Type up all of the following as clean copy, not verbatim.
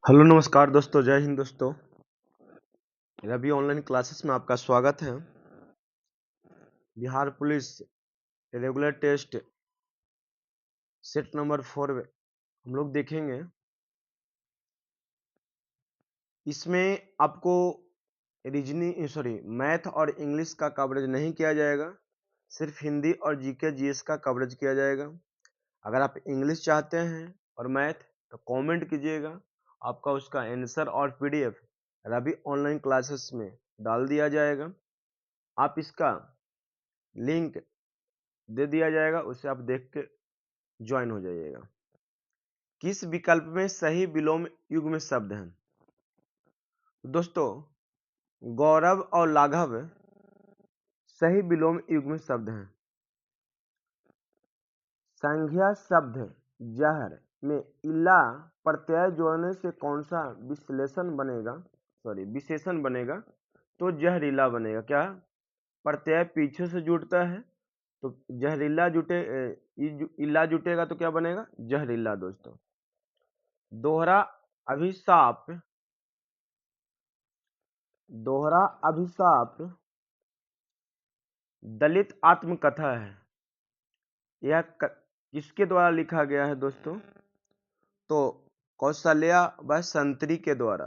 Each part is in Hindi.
हेलो नमस्कार दोस्तों, जय हिंद दोस्तों। रवि ऑनलाइन क्लासेस में आपका स्वागत है। Bihar police regular test set number 4 हम लोग देखेंगे। इसमें आपको मैथ और इंग्लिश का कवरेज नहीं किया जाएगा, सिर्फ हिंदी और जीके जीएस का कवरेज किया जाएगा। अगर आप इंग्लिश चाहते हैं और मैथ तो कमेंट कीजिएगा, आपका उसका आंसर और पीडीएफ रवि ऑनलाइन क्लासेस में डाल दिया जाएगा। आप इसका लिंक दे दिया जाएगा, उसे आप देख के ज्वाइन हो जाइएगा। किस विकल्प में सही विलोम युग्म शब्द हैं? दोस्तों, गौरव और लाघव सही विलोम युग्म शब्द हैं। संज्ञा शब्द जहर में इला प्रत्यय जोड़ने से कौन सा विशेषण बनेगा? तो जहरीला बनेगा। क्या प्रत्यय पीछे से जुड़ता है तो जहरीला इला जुटेगा तो क्या बनेगा? जहरीला। दोस्तों, दोहरा अभिशाप दलित आत्मकथा है। यह किसके द्वारा लिखा गया है दोस्तों? तो कौशल्या व संतरी के द्वारा।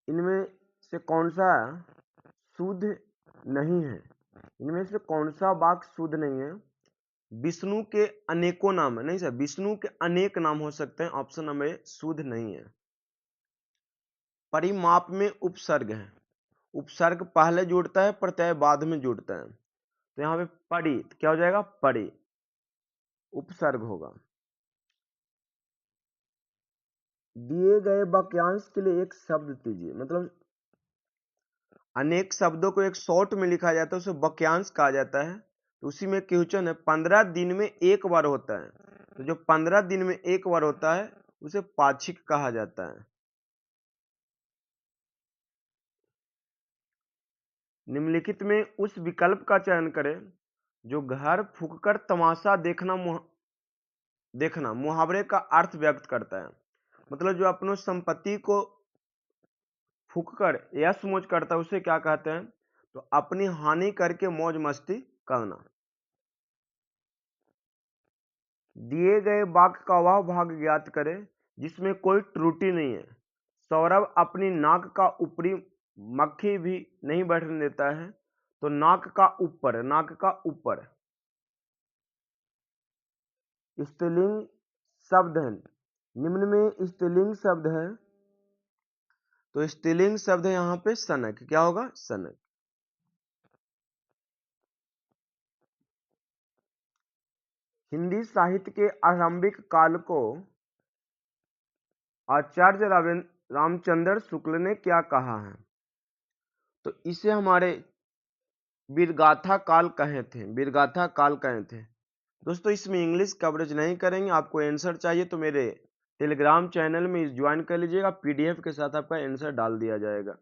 इनमें से कौन सा शुद्ध नहीं है? इनमें से कौन सा वाक्य शुद्ध नहीं है? विष्णु के अनेकों नाम है। नहीं सर, विष्णु के अनेक नाम हो सकते हैं। ऑप्शन नंबर ए शुद्ध नहीं है। परिमाप में उपसर्ग है। उपसर्ग पहले जुड़ता है, प्रत्यय बाद में जुड़ता है। तो यहाँ पे परि क्या हो जाएगा? परि उपसर्ग होगा। दिए गए वाक्यांश के लिए एक शब्द दीजिए। मतलब अनेक शब्दों को एक शॉर्ट में लिखा जाता है, उसे वाक्यांश कहा जाता है। तो उसी में क्वेश्चन है, 15 दिन में एक बार होता है। तो जो 15 दिन में एक बार होता है उसे पाक्षिक कहा जाता है। निम्नलिखित में उस विकल्प का चयन करें जो घर फूंककर तमाशा देखना मुहावरे का अर्थ व्यक्त करता है। मतलब जो अपनों संपत्ति को फूंककर यश मौज करता है उसे क्या कहते हैं? तो अपनी हानि करके मौज मस्ती करना। दिए गए वाक्य का वह भाग ज्ञात करें जिसमें कोई त्रुटि नहीं है। सौरभ अपनी नाक का ऊपरी मक्खी भी नहीं बैठने देता है। तो नाक का ऊपर स्त्रीलिंग शब्द है। निम्न में स्त्रीलिंग शब्द है तो स्त्रीलिंग शब्द है यहाँ पे सनक। क्या होगा? सनक। हिंदी साहित्य के आरंभिक काल को आचार्य रामचंद्र शुक्ल ने क्या कहा है? तो इसे हमारे वीरगाथा काल कहे थे। दोस्तों, इसमें इंग्लिश कवरेज नहीं करेंगे। आपको आंसर चाहिए तो मेरे टेलीग्राम चैनल में ज्वाइन कर लीजिएगा। पीडीएफ के साथ आपका आंसर डाल दिया जाएगा,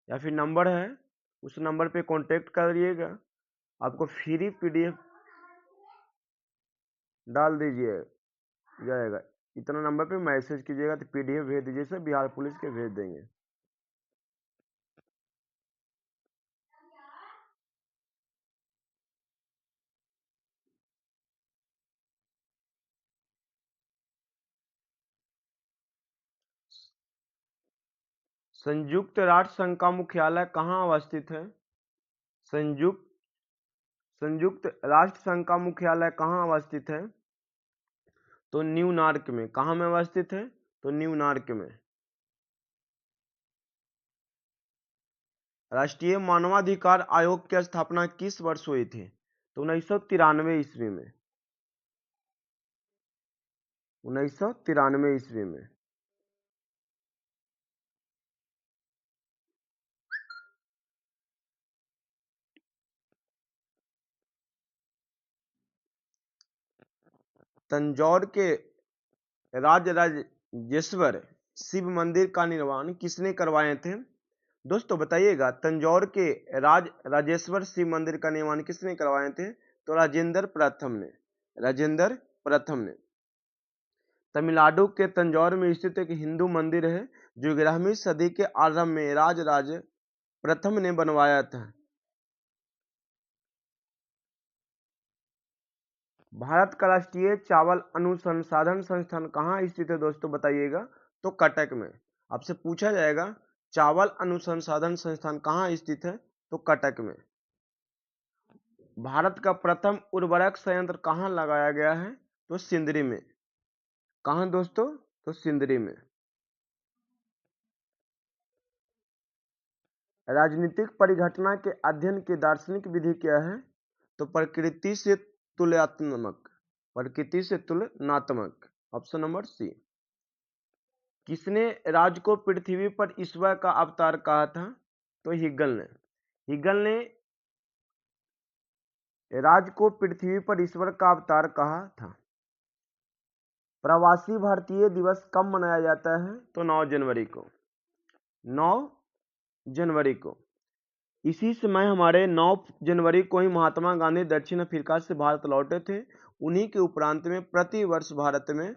या फिर नंबर है उस नंबर पे कांटेक्ट करिएगा, आपको फ्री पीडीएफ डाल दीजिए जाएगा। इतना नंबर पे मैसेज कीजिएगा तो पीडीएफ भेज दीजिए, सर बिहार पुलिस के भेज देंगे। संयुक्त राष्ट्र संघ का मुख्यालय कहाँ अवस्थित है? संयुक्त राष्ट्र संघ का मुख्यालय कहाँ अवस्थित है? तो न्यूयॉर्क में। कहाँ में अवस्थित है? तो न्यूयॉर्क में। राष्ट्रीय मानवाधिकार आयोग की स्थापना किस वर्ष हुई थी? तो 1993 ईस्वी में। 1993 ईस्वी में। तंजौर के राजराजेश्वर शिव मंदिर का निर्माण किसने करवाए थे? दोस्तों बताइएगा, तंजौर के राजराजेश्वर शिव मंदिर का निर्माण किसने करवाए थे? तो राजेंद्र प्रथम ने। तमिलनाडु के तंजौर में स्थित एक हिंदू मंदिर है जो 11वीं सदी के आरंभ में राजराज प्रथम ने बनवाया था। भारत का राष्ट्रीय चावल अनुसंधान संस्थान कहाँ स्थित है दोस्तों, बताइएगा। तो कटक में। आपसे पूछा जाएगा चावल अनुसंधान संस्थान कहाँ स्थित है, तो कटक में। भारत का प्रथम उर्वरक संयंत्र कहाँ लगाया गया है, तो सिंदरी में। कहाँ दोस्तों, तो सिंदरी में। राजनीतिक परिघटना के अध्ययन की दार्शनिक विधि क्या है, तो प्रकृति से तुलनात्मक। प्रकृति से तुलनात्मक, ऑप्शन नंबर सी। किसने राज को पृथ्वी पर ईश्वर का अवतार कहा था, तो हिगल ने। हिगल ने राज को पृथ्वी पर ईश्वर का अवतार कहा था। प्रवासी भारतीय दिवस कब मनाया जाता है, तो 9 जनवरी को। 9 जनवरी को। इसी समय हमारे 9 जनवरी को ही महात्मा गांधी दक्षिण अफ्रीका से भारत लौटे थे। उन्हीं के उपरांत में प्रति वर्ष भारत में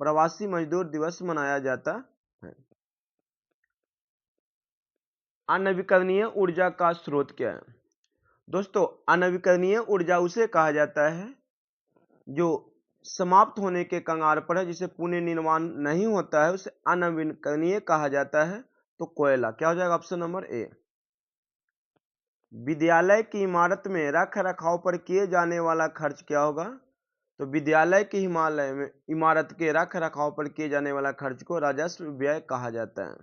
प्रवासी मजदूर दिवस मनाया जाता है। अनवीकरणीय ऊर्जा का स्रोत क्या है, दोस्तों। अनवीकरणीय ऊर्जा उसे कहा जाता है जो समाप्त होने के कगार पर है, जिसे पुनर्निर्माण नहीं होता है, उसे अनवीकरणीय कहा जाता है। तो कोयला। क्या हो जाएगा, ऑप्शन नंबर ए। विद्यालय की इमारत में रख रखाव पर किए जाने वाला खर्च क्या होगा, तो विद्यालय की इमारत के रख रखाव पर किए जाने वाला खर्च को राजस्व व्यय कहा जाता है।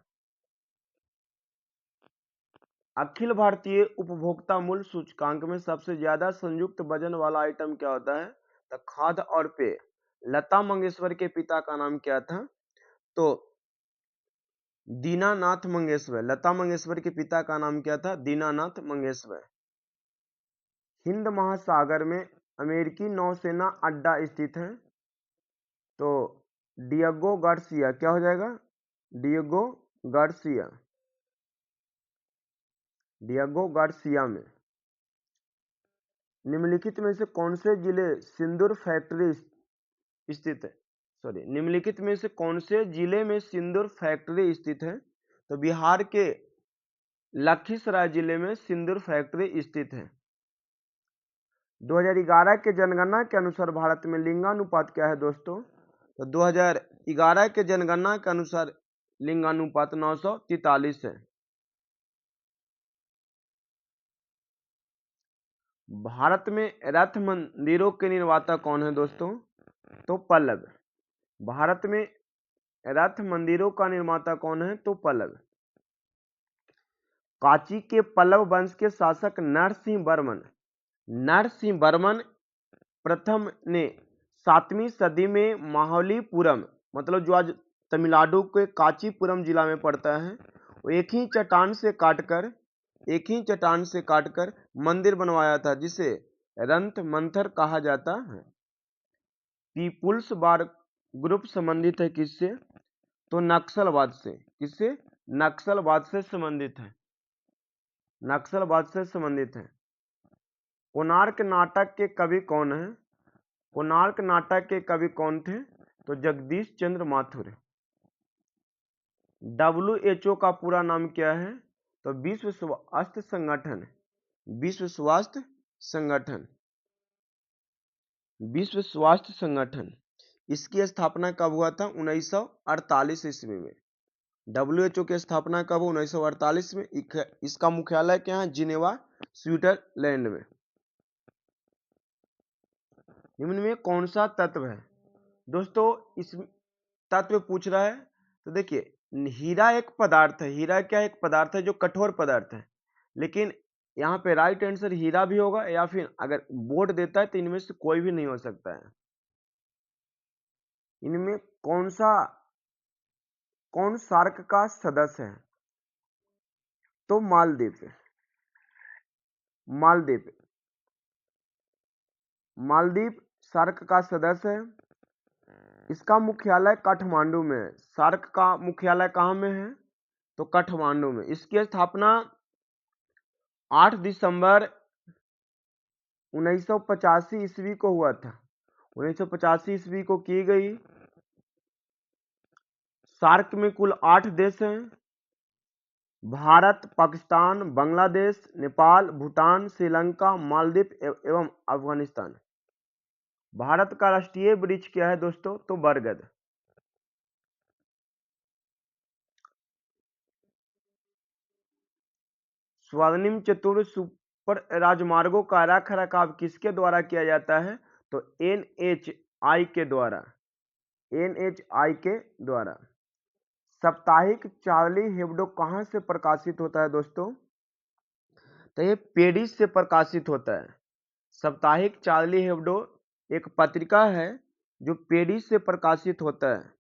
अखिल भारतीय उपभोक्ता मूल्य सूचकांक में सबसे ज्यादा संयुक्त वजन वाला आइटम क्या होता है, तो खाद्य और पेय। लता मंगेशकर के पिता का नाम क्या था, तो दीनानाथ मंगेशकर। लता मंगेशकर के पिता का नाम क्या था, दीनानाथ मंगेशकर। हिंद महासागर में अमेरिकी नौसेना अड्डा स्थित है, तो डिएगो गार्सिया। क्या हो जाएगा, डिएगो गार्सिया। डिएगो गार्सिया में। निम्नलिखित में से कौन से जिले सिंदूर फैक्ट्री स्थित है, निम्नलिखित में से कौन से जिले में सिंदूर फैक्ट्री स्थित है, तो बिहार के लखीसराय जिले में सिंदूर फैक्ट्री स्थित है। 2011 के जनगणना के अनुसार भारत में लिंगानुपात क्या है दोस्तों, तो 2011 के जनगणना के अनुसार लिंगानुपात 943 है। भारत में रथ मंदिरों के निर्माता कौन है दोस्तों, तो पल्लव। भारत में रथ मंदिरों का निर्माता कौन है, तो पल्लव। कांची के पल्लव वंश के शासक नरसिंह वर्मन प्रथम ने 7वीं सदी में महाबलीपुरम, मतलब जो आज तमिलनाडु के कांचीपुरम जिला में पड़ता है, वो एक ही चट्टान से काटकर मंदिर बनवाया था, जिसे रंथ मंथर कहा जाता है। पीपुल्स वार ग्रुप संबंधित है किससे, तो नक्सलवाद से। किससे, नक्सलवाद से संबंधित है। नक्सलवाद से संबंधित है। कोणार्क नाटक के कवि कौन है, कोणार्क नाटक के कवि कौन थे, तो जगदीश चंद्र माथुर। WHO का पूरा नाम क्या है, तो विश्व स्वास्थ्य संगठन। विश्व स्वास्थ्य संगठन। विश्व स्वास्थ्य संगठन। इसकी स्थापना कब हुआ था, 1948 ईस्वी में। WHO की स्थापना कब, 1948 में। इसका मुख्यालय क्या है, जिनेवा, स्विट्जरलैंड में। निम्न में कौन सा तत्व है, दोस्तों इस तत्व पूछ रहा है, तो देखिए हीरा एक पदार्थ है। हीरा क्या, एक पदार्थ है जो कठोर पदार्थ है, लेकिन यहाँ पे राइट आंसर हीरा भी होगा, या फिर अगर बोर्ड देता है तो इनमें से कोई भी नहीं हो सकता है। इनमें कौन सार्क का सदस्य है, तो मालदीव। मालदीव सार्क का सदस्य है। इसका मुख्यालय काठमांडू में है। सार्क का मुख्यालय कहाँ में है, तो काठमांडू में। इसकी स्थापना 8 दिसंबर 1985 ईस्वी को हुआ था। 1985 ईस्वी को की गई। सार्क में कुल 8 देश हैं: भारत, पाकिस्तान, बांग्लादेश, नेपाल, भूटान, श्रीलंका, मालदीव एवं अफगानिस्तान। भारत का राष्ट्रीय वृक्ष क्या है दोस्तों? तो बरगद। स्वर्णिम चतुर्थ सुपर राजमार्गों का रख रखाव किसके द्वारा किया जाता है? तो NHAI के द्वारा। NHAI के द्वारा। साप्ताहिक चार्ली हेब्डो कहां से प्रकाशित होता है दोस्तों? तो ये पेरिस से प्रकाशित होता है। साप्ताहिक चार्ली हेब्डो एक पत्रिका है जो पेरिस से प्रकाशित होता है,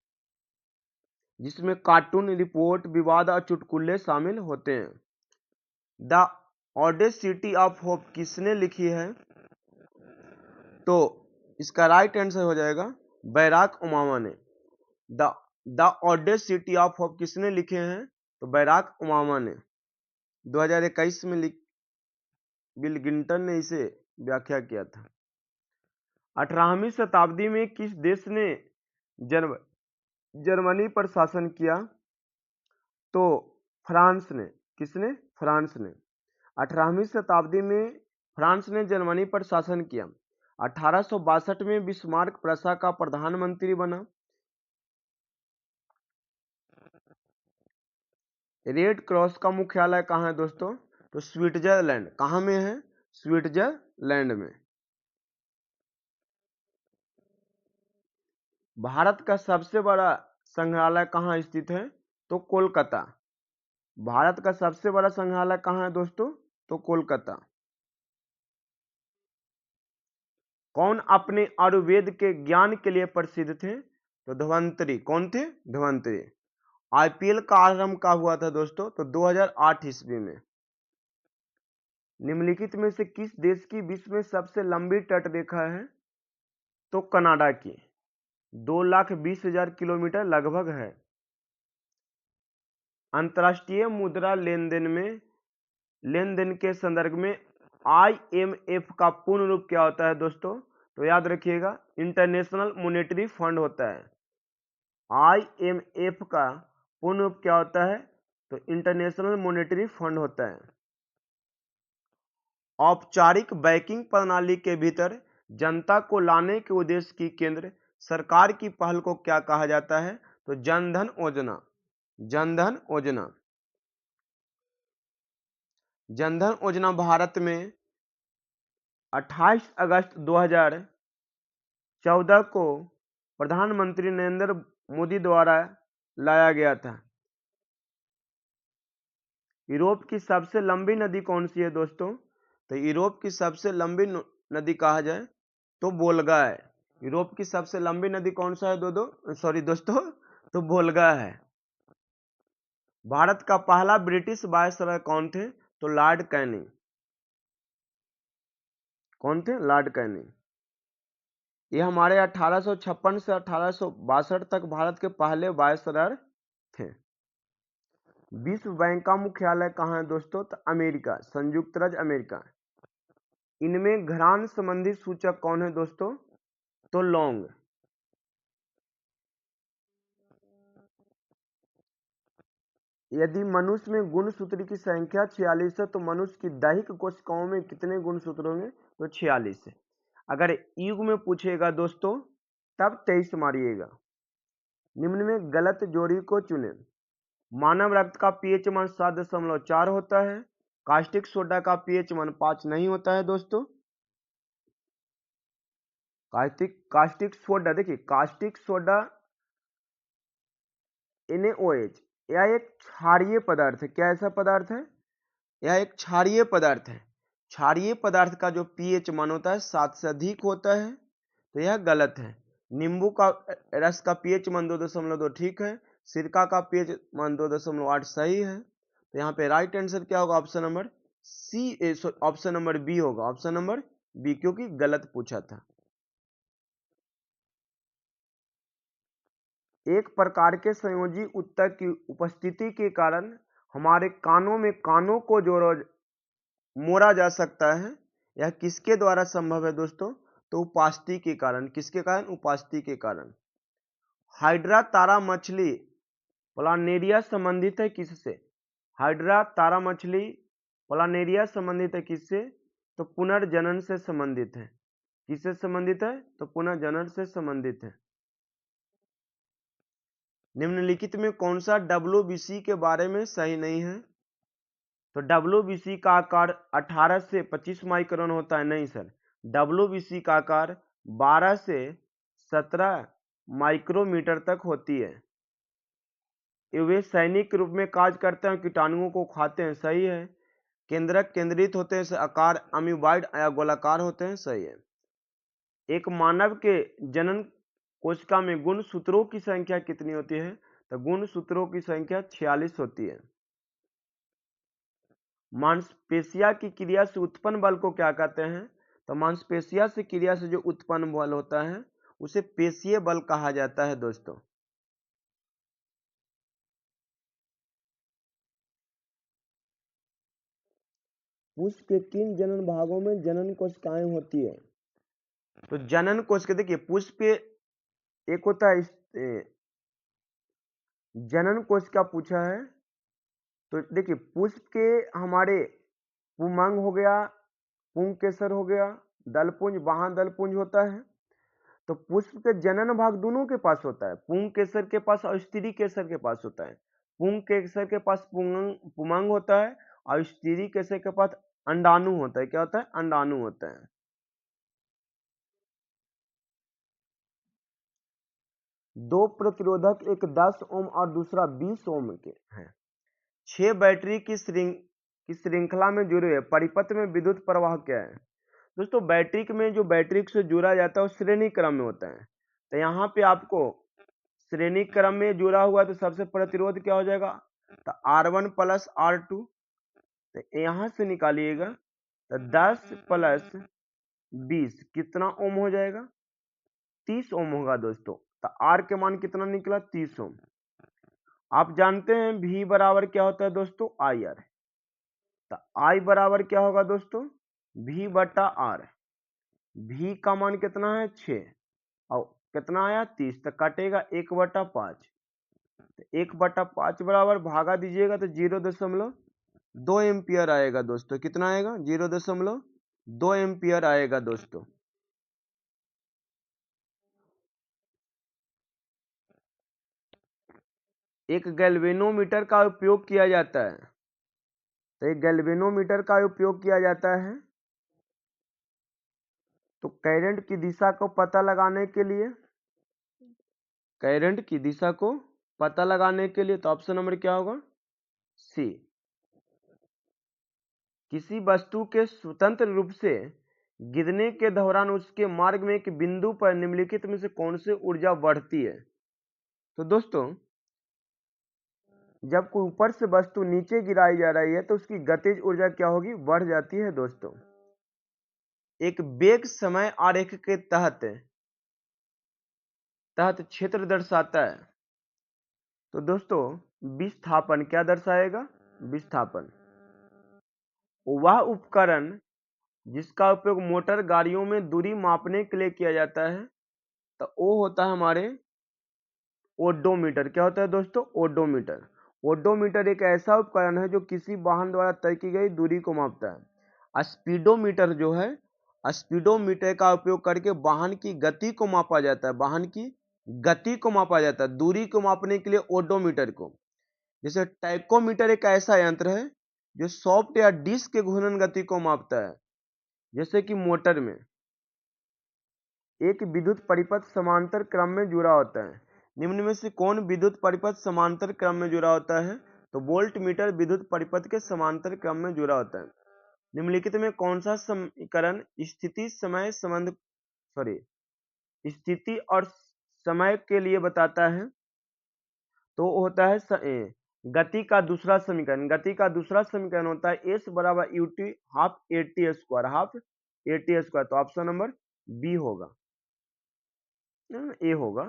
जिसमें कार्टून, रिपोर्ट, विवाद और चुटकुले शामिल होते हैं। द ऑडेसिटी ऑफ होप किसने लिखी है? तो इसका राइट आंसर हो जाएगा बैराक ओबामा ने। द ऑडेसिटी ऑफ होप किसने लिखे हैं? तो बैराक ओबामा ने। 2021 में बिल क्लिंटन ने इसे व्याख्या किया था। 18वीं शताब्दी में किस देश ने जर्मनी पर शासन किया? तो फ्रांस ने। किसने? फ्रांस ने। 18वीं शताब्दी में फ्रांस ने जर्मनी पर शासन किया। 1862 में बिस्मार्क प्रशा का प्रधानमंत्री बना। रेड क्रॉस का मुख्यालय कहाँ है दोस्तों? तो स्विट्जरलैंड। कहाँ में है? स्विट्जरलैंड में। भारत का सबसे बड़ा संग्रहालय कहाँ स्थित है? तो कोलकाता। भारत का सबसे बड़ा संग्रहालय कहाँ है दोस्तों? तो कोलकाता। कौन अपने आयुर्वेद के ज्ञान के लिए प्रसिद्ध थे? तो धन्वंतरी। कौन थे? धन्वंतरी। IPL का आरंभ कब हुआ था दोस्तों? तो 2008 ईस्वी में। निम्नलिखित में से किस देश की विश्व में सबसे लंबी तट रेखा है? तो कनाडा की। 2,20,000 किलोमीटर लगभग है। अंतर्राष्ट्रीय मुद्रा लेन देन के संदर्भ में IMF का पूर्ण रूप क्या होता है दोस्तों? तो याद रखिएगा, इंटरनेशनल मॉनेटरी फंड होता है। IMF का पूर्ण रूप क्या होता है? तो इंटरनेशनल मॉनेटरी फंड होता है। औपचारिक बैंकिंग प्रणाली के भीतर जनता को लाने के उद्देश्य की केंद्र सरकार की पहल को क्या कहा जाता है? तो जनधन योजना। जनधन योजना। जनधन योजना भारत में 28 अगस्त 2014 को प्रधानमंत्री नरेंद्र मोदी द्वारा लाया गया था। यूरोप की सबसे लंबी नदी कौन सी है दोस्तों? तो यूरोप की सबसे लंबी नदी कहा जाए तो वोल्गा है। यूरोप की सबसे लंबी नदी कौन सा है दोस्तों? तो वोल्गा है। भारत का पहला ब्रिटिश वायसराय कौन थे? तो लॉर्ड कैनिंग। कौन थे? Lord Canning. ये हमारे 1856 से 1862 तक भारत के पहले वायसराय थे। विश्व बैंक का मुख्यालय कहाँ है दोस्तों? तो अमेरिका, संयुक्त राज्य अमेरिका। इनमें घरान संबंधी सूचक कौन है दोस्तों? तो लौंग। यदि मनुष्य में गुणसूत्र की संख्या 46 है तो मनुष्य की दैहिक कोशिकाओं में कितने गुणसूत्र होंगे? तो 46 है। अगर युग में पूछेगा दोस्तों तब 23 मारिएगा। निम्न में गलत जोड़ी को चुने। मानव रक्त का पीएच मान 7.4 होता है। कास्टिक सोडा का पीएच मान 5 नहीं होता है दोस्तों। कास्टिक सोडा, देखिए कास्टिक सोडा NaOH यह एक क्षारीय पदार्थ है। क्या ऐसा पदार्थ है? यह एक क्षारीय पदार्थ है। क्षारीय पदार्थ का जो पीएच मान होता है 7 से अधिक होता है, तो यह गलत है। नींबू का रस का पीएच मान 2.2 ठीक है। सिरका का पीएच मान 2.8 सही है। तो यहाँ पे राइट आंसर क्या होगा? Option number option number B होगा। ऑप्शन नंबर बी, क्योंकि गलत पूछा था। एक प्रकार के संयोजी उत्तर की उपस्थिति के कारण हमारे कानों में कानों को मोड़ा जा सकता है। यह किसके द्वारा संभव है दोस्तों? तो उपास्थि के कारण। किसके कारण? उपास्थि के कारण। हाइड्रा तारा मछली प्लानेरिया संबंधित है किससे? हाइड्रा तारा मछली प्लानेरिया संबंधित है किससे? तो पुनर्जनन से संबंधित है। किससे संबंधित है? तो पुनर्जनन से संबंधित है। निम्नलिखित में कौन सा WBC के बारे में सही नहीं है? तो WBC का आकार 18 से 25 माइक्रोन होता है। नहीं सर, WBC का आकार 12 से 17 माइक्रोमीटर तक होती है। वे सैनिक रूप में कार्य करते हैं, कीटाणुओं को खाते हैं। सही है। केंद्रक केंद्रित होते हैं, आकार अम्यूबॉइड या गोलाकार होते हैं। सही है। एक मानव के जनन कोशिका में गुणसूत्रों की संख्या कितनी होती है? तो गुणसूत्रों की संख्या 46 होती है। मांसपेशिया की क्रिया से उत्पन्न बल को क्या कहते हैं? तो मांसपेशिया से क्रिया से जो उत्पन्न बल होता है उसे पेशीय बल कहा जाता है दोस्तों। पुष्प के किन जनन भागों में जनन कोशिकाएं होती है? तो जनन कोशिका देखिए, पुष्प एक होता है जनन कोशिका पूछा है। तो देखिए, पुष्प के हमारे पुंमंग हो गया, पुंकेसर हो गया, दलपुंज, वहां दलपुंज होता है। तो पुष्प के जनन भाग दोनों के पास होता है, पुंकेसर के पास और स्त्री केसर के पास होता है। पुंकेसर के पास पुंमंग होता है और स्त्री केसर के पास अंडाणु होता है। क्या होता है? अंडाणु होता है। दो प्रतिरोधक, एक 10 ओम और दूसरा 20 ओम के हैं। 6 बैटरी की श्रृंखला में जुड़े हुए परिपथ में विद्युत प्रवाह क्या है? दोस्तों, बैटरी में जो बैटरी से जुड़ा जाता है वो श्रेणी क्रम में होता है। तो यहाँ पे आपको श्रेणी क्रम में जुड़ा हुआ तो सबसे प्रतिरोध क्या हो जाएगा? तो R1 प्लस R2। तो यहाँ से निकालिएगा तो 10 प्लस 20 कितना ओम हो जाएगा? 30 ओम होगा दोस्तों। तो R के मान कितना निकला? 30 ओम। आप जानते हैं V बराबर क्या होता है दोस्तों? IR। तो I बराबर क्या होगा दोस्तों? V बटा R। V का मान कितना है? 6 और कितना आया? 30। तो कटेगा 1/5। तो 1/5 बराबर भागा दीजिएगा तो 0.2 एम्पियर आएगा दोस्तों। कितना आएगा? 0.2 एम्पियर आएगा दोस्तों। एक गैल्वेनोमीटर का उपयोग किया जाता है। तो एक गैल्वेनोमीटर का उपयोग किया जाता है तो करंट की दिशा को पता लगाने के लिए, करंट की दिशा को पता लगाने के लिए। तो ऑप्शन नंबर क्या होगा? सी। किसी वस्तु के स्वतंत्र रूप से गिरने के दौरान उसके मार्ग में एक बिंदु पर निम्नलिखित में से कौन सी ऊर्जा बढ़ती है? तो दोस्तों, जब कोई ऊपर से वस्तु नीचे गिराई जा रही है तो उसकी गतिज ऊर्जा क्या होगी? बढ़ जाती है दोस्तों। एक वेग समय आरेख के तहत क्षेत्र दर्शाता है। तो दोस्तों, विस्थापन क्या दर्शाएगा? विस्थापन। वह उपकरण जिसका उपयोग मोटर गाड़ियों में दूरी मापने के लिए किया जाता है तो वो होता है हमारे ओडोमीटर। क्या होता है दोस्तों? ओडोमीटर। ओडोमीटर एक ऐसा उपकरण है जो किसी वाहन द्वारा तय की गई दूरी को मापता है। स्पीडोमीटर जो है, स्पीडोमीटर का उपयोग करके वाहन की गति को मापा जाता है। वाहन की गति को मापा जाता है, दूरी को मापने के लिए ओडोमीटर को। जैसे टैकोमीटर एक ऐसा यंत्र है जो सॉफ्ट या डिस्क के घूर्णन गति को मापता है। जैसे कि मोटर में एक विद्युत परिपथ समांतर क्रम में जुड़ा होता है। निम्न में से कौन विद्युत परिपथ समांतर क्रम में जुड़ा होता है? तो वोल्ट मीटर विद्युत परिपथ के समांतर क्रम में जुड़ा होता है। निम्नलिखित में कौन सा समीकरण स्थिति समय संबंध स्थिति और समय के लिए बताता है? तो होता है गति का दूसरा समीकरण। गति का दूसरा समीकरण होता है S बराबर ut हाफ AT स्क्वायर। तो ऑप्शन नंबर बी होगा, ए होगा।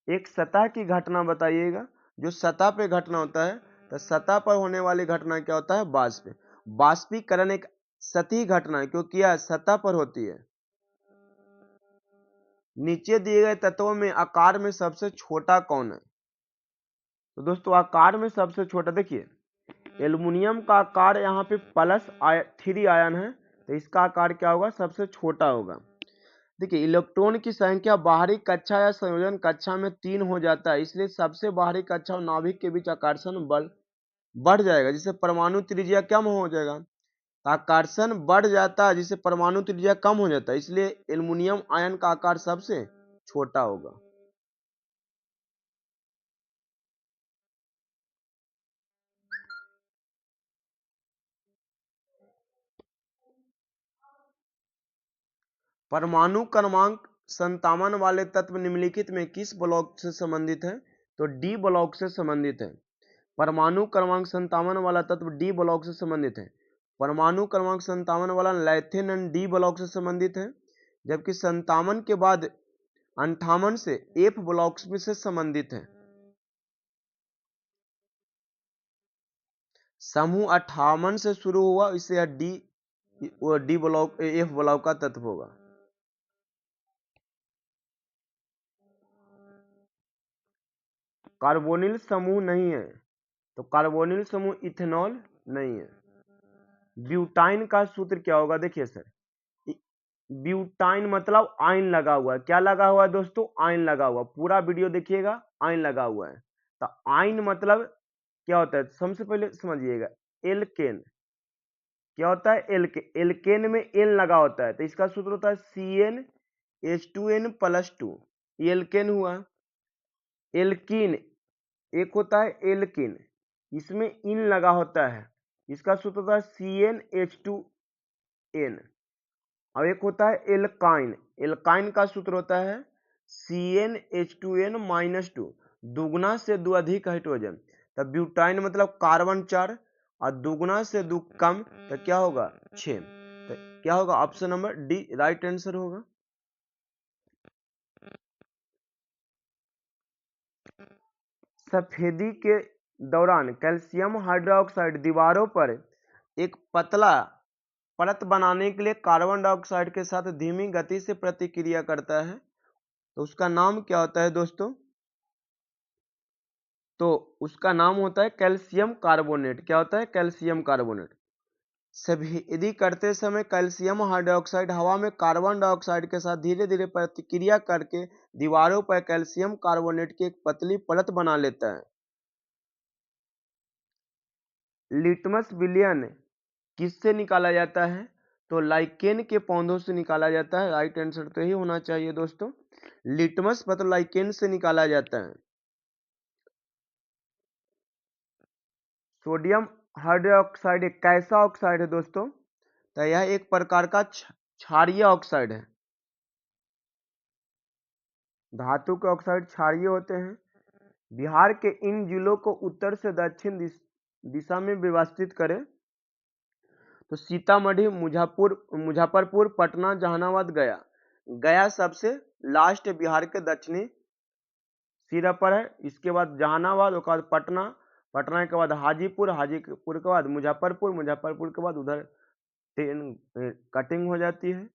एक सतह की घटना बताइएगा। जो सतह पे घटना होता है तो सतह पर होने वाली घटना क्या होता है? वाष्प। वाष्पीकरण एक सतही घटना है क्योंकि यह सतह पर होती है। नीचे दिए गए तत्वों में आकार में सबसे छोटा कौन है? तो दोस्तों आकार में सबसे छोटा देखिए, एल्युमिनियम का आकार यहाँ पे +3 आयन है, तो इसका आकार क्या होगा, सबसे छोटा होगा। देखिए इलेक्ट्रॉन की संख्या बाहरी कक्षा या संयोजन कक्षा में 3 हो जाता है, इसलिए सबसे बाहरी कक्षा और नाभिक के बीच आकर्षण बल बढ़ जाएगा, जिससे परमाणु त्रिज्या कम हो जाएगा। आकर्षण बढ़ जाता है जिससे परमाणु त्रिज्या कम हो जाता है, इसलिए एल्युमिनियम आयन का आकार सबसे छोटा होगा। परमाणु क्रमांक 57 वाले तत्व निम्नलिखित में किस ब्लॉक से संबंधित है, तो डी ब्लॉक से संबंधित है। परमाणु क्रमांक 57 वाला तत्व डी ब्लॉक से संबंधित है। परमाणु क्रमांक 57 वाला लैथेन डी ब्लॉक से संबंधित है, जबकि 57 के बाद 58 से एफ ब्लॉक में से संबंधित है। समूह 58 से शुरू हुआ, इससे यह डी ब्लॉक एफ ब्लॉक का तत्व होगा। कार्बोनिल समूह नहीं है, तो कार्बोनिल समूह इथेनॉल नहीं है। ब्यूटाइन का सूत्र क्या होगा, देखिए सर, ब्यूटाइन मतलब आयन लगा हुआ है। क्या लगा हुआ है दोस्तों, आयन लगा हुआ। पूरा वीडियो देखिएगा, आयन लगा हुआ है। तो आयन मतलब क्या होता है, सबसे पहले समझिएगा, एल्केन क्या होता है, एल्केन में एन लगा होता है, तो इसका सूत्र होता है CnH2n+2, एल्केन हुआ। एल्कीन एक होता है एल्कीन, इसमें इन लगा होता है, इसका सूत्र होता है CnH2n। और एक होता है एल्काइन, एल्काइन का सूत्र होता है CnH2n-2, दुगुना से दो अधिक हाइड्रोजन। तब ब्यूटाइन मतलब कार्बन 4 और दुगुना से दो कम, तो क्या होगा 6। तो क्या होगा, option number D right answer होगा। सफेदी के दौरान कैल्शियम हाइड्रोक्साइड दीवारों पर एक पतला परत बनाने के लिए कार्बन डाइऑक्साइड के साथ धीमी गति से प्रतिक्रिया करता है, तो उसका नाम क्या होता है दोस्तों, तो उसका नाम होता है कैल्शियम कार्बोनेट। क्या होता है, कैल्शियम कार्बोनेट। सफेदी करते समय कैल्शियम हाइड्रोक्साइड हवा में कार्बन डाइऑक्साइड के साथ धीरे धीरे प्रतिक्रिया करके दीवारों पर कैल्शियम कार्बोनेट की एक पतली परत बना लेता है। लिटमस विलयन किससे निकाला जाता है, तो लाइकेन के पौधों से निकाला जाता है। राइट आंसर तो ही होना चाहिए दोस्तों, लिटमस पत्र लाइकेन से निकाला जाता है। सोडियम हाइड्रोक्साइड एक कैसा ऑक्साइड है दोस्तों, तो यह एक प्रकार का क्षारीय ऑक्साइड है। धातु के ऑक्साइड क्षारीय होते हैं। बिहार के इन जिलों को उत्तर से दक्षिण दिशा में व्यवस्थित करें, तो सीतामढ़ी, मुजफ्फरपुर, पटना, जहानाबाद, गया। गया सबसे लास्ट बिहार के दक्षिणी सिरा पर है, इसके बाद जहानाबाद, उसके बाद पटना, पटना के बाद हाजीपुर, हाजीपुर के बाद मुजफ्फरपुर, मुजफ्फरपुर के बाद उधर ट्रेन कटिंग हो जाती है।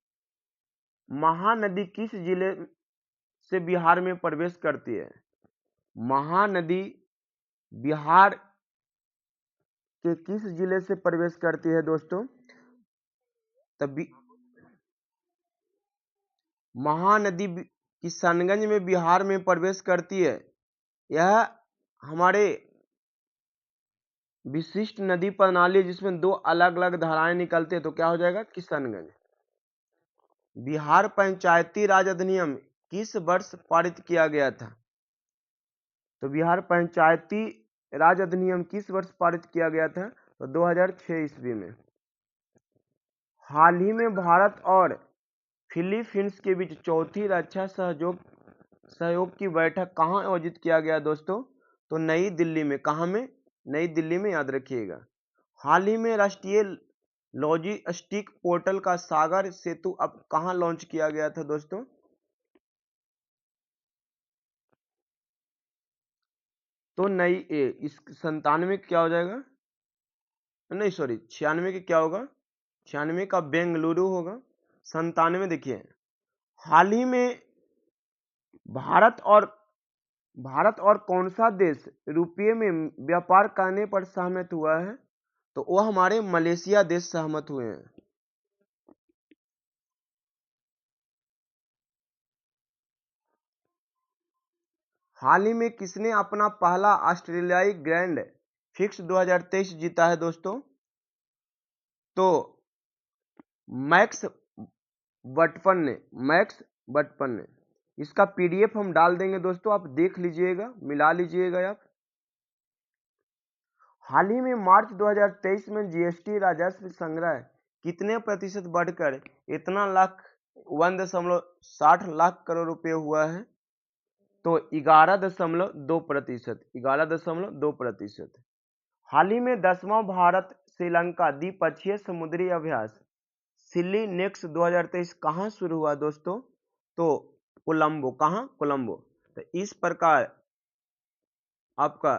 महानदी किस जिले से बिहार में प्रवेश करती है, महानदी बिहार के किस जिले से प्रवेश करती है दोस्तों, तब महानदी किशनगंज में बिहार में प्रवेश करती है। यह हमारे विशिष्ट नदी प्रणाली जिसमें दो अलग अलग धाराएं निकलते हैं, तो क्या हो जाएगा, किशनगंज। बिहार पंचायती राज अधिनियम किस वर्ष पारित किया गया था, तो बिहार पंचायती राज अधिनियम किस वर्ष पारित किया गया था, तो 2006 ईस्वी में। हाल ही में भारत और फिलीपींस के बीच चौथी रक्षा सहयोग की बैठक कहाँ आयोजित किया गया दोस्तों, तो नई दिल्ली में। कहाँ में, नई दिल्ली में, याद रखिएगा। हाल ही में राष्ट्रीय लॉजिस्टिक पोर्टल का सागर सेतु अब कहाँ लॉन्च किया गया था दोस्तों, तो नई इस 97 क्या हो जाएगा, नहीं सॉरी 96 के क्या होगा, 96 का बेंगलुरु होगा। 97 देखिए, हाल ही में भारत और भारत और कौन सा देश रुपये में व्यापार करने पर सहमत हुआ है? तो वह हमारे मलेशिया देश सहमत हुए हैं। हाल ही में किसने अपना पहला ऑस्ट्रेलियाई ग्रैंड फिक्स 2023 जीता है दोस्तों? तो मैक्स बटपन ने। इसका पीडीएफ हम डाल देंगे दोस्तों, आप देख लीजिएगा, मिला लीजिएगा आप। हाल ही में मार्च 2023 में जीएसटी राजस्व संग्रह कितने प्रतिशत बढ़कर इतना 1.60 लाख करोड़ रुपए हुआ है? तो 11.2%। हाल ही में 10वां भारत श्रीलंका द्विपक्षीय समुद्री अभ्यास सिल्ली नेक्स्ट 2023 कहाँ शुरू हुआ दोस्तों? तो कोलंबो। कहाँ? कोलंबो। तो इस प्रकार आपका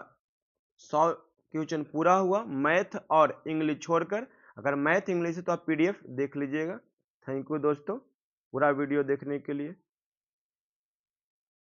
100 क्वेश्चन पूरा हुआ, मैथ और इंग्लिश छोड़कर। अगर मैथ इंग्लिश है तो आप पीडीएफ देख लीजिएगा। थैंक यू दोस्तों पूरा वीडियो देखने के लिए।